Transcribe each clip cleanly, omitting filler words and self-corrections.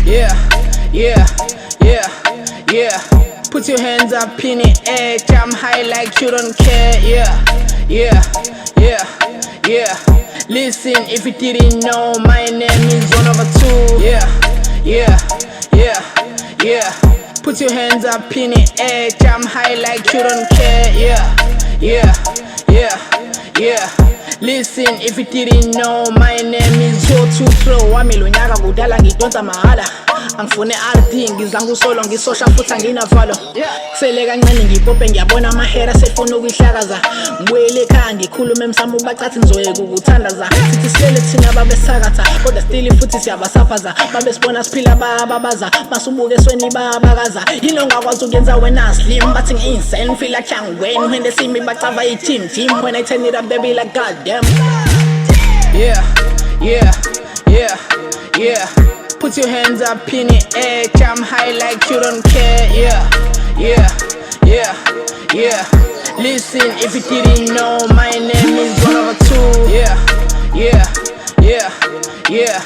Yeah, yeah, yeah, yeah. Put your hands up in the air, jump high like you don't care. Yeah, yeah, yeah, yeah. Listen, if you didn't know, my name is Oneovertwo. Yeah, yeah, yeah, yeah. Put your hands up in the air, jump high like you don't care. Yeah, yeah, yeah, yeah. Listen, if you didn't know, my name is owami lonyaka kudala ngidonsa mahhala. Angfune RD ngiza ngiwsolo ngisosha futhi anginavalo. Ksele kancane ngipope ngiwabona amahater asefun ukuyhlakaza. Ngbuyel ekhaya ngikhulum emsamu bacathi nzoyek ukuthandaza. Sithi slele thina babesthakatha kodwa still futhi Syabasaphaza. Babesibona siphila bababaza masubuke esweni babakaza. Yini ongakwazi ukuyenza wena slim but insane feel like young when they see me bacava team when I turn it up they be like god damn. Yeah, yeah, yeah, yeah. Put your hands up in the air, jump high like you don't care. Yeah, yeah, yeah, yeah. Listen, if you didn't know, my name is Oneovertwo. Yeah, yeah, yeah, yeah.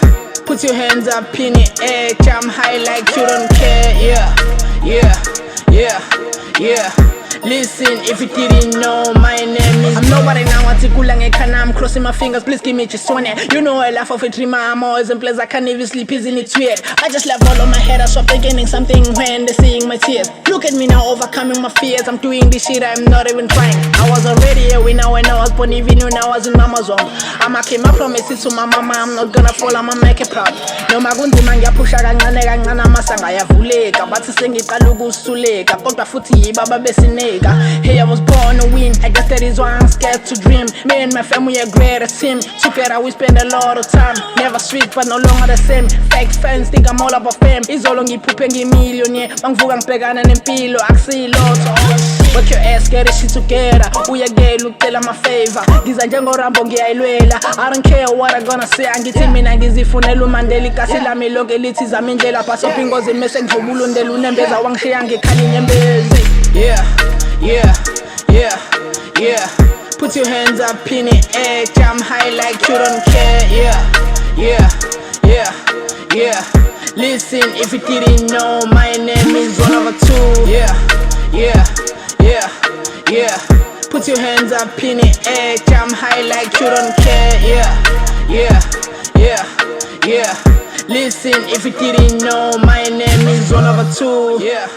Put your hands up in the air, jump high like you don't care. Yeah, yeah, yeah, yeah. Listen, if you didn't know, my name is I'm nobody now, I'm crossing my fingers, please give me just one. You know I laugh off a dream, I'm always in place, I can't even sleep, isn't it weird? I just left all on my head, I stop beginning something when they're seeing my tears. Look at me now, overcoming my fears, I'm doing this shit, I'm not even trying. I was already a winner when I was born, even when I was in mama's womb. I'ma keep my promises to my mama, I'm not gonna fall, I'ma make it proud. No magunzima ngiphusha kancane kancane amasanga ayavuleka bathi sengiqala ukusuleka kodwa futhi babesthakatha. Hey, I was born to win, I guess that is why I'm scared to dream. Me and my family are great as team. Together we spend a lot of time. Never sweet but no longer the same. Fake fans think I'm all about fame. Ngizolo ngiphuphe ngimillionaire. Mangivuka ngibhekana nempilo akusiyilotho. Work your ass, get this shit together. Uyagela ukucela my favor. Ngiza njengorambo ngiyayilwela. I don't care what I gonna say. Angithi mina ngizifunela umandela ikasi lami lonke lithi zami indlela phasopha ingozi mese ngizobulondela unembeza wangishiya ngikhala inyembezi. Yeah, yeah, yeah, yeah. Put your hands up in the air, jump high like you don't care. Yeah, yeah, yeah, yeah. Listen, if you didn't know, my name is Oneovertwo. Yeah, yeah, yeah, yeah. Put your hands up in the air, jump high like you don't care. Yeah, yeah, yeah, yeah. Listen, if you didn't know, my name is Oneovertwo. Yeah.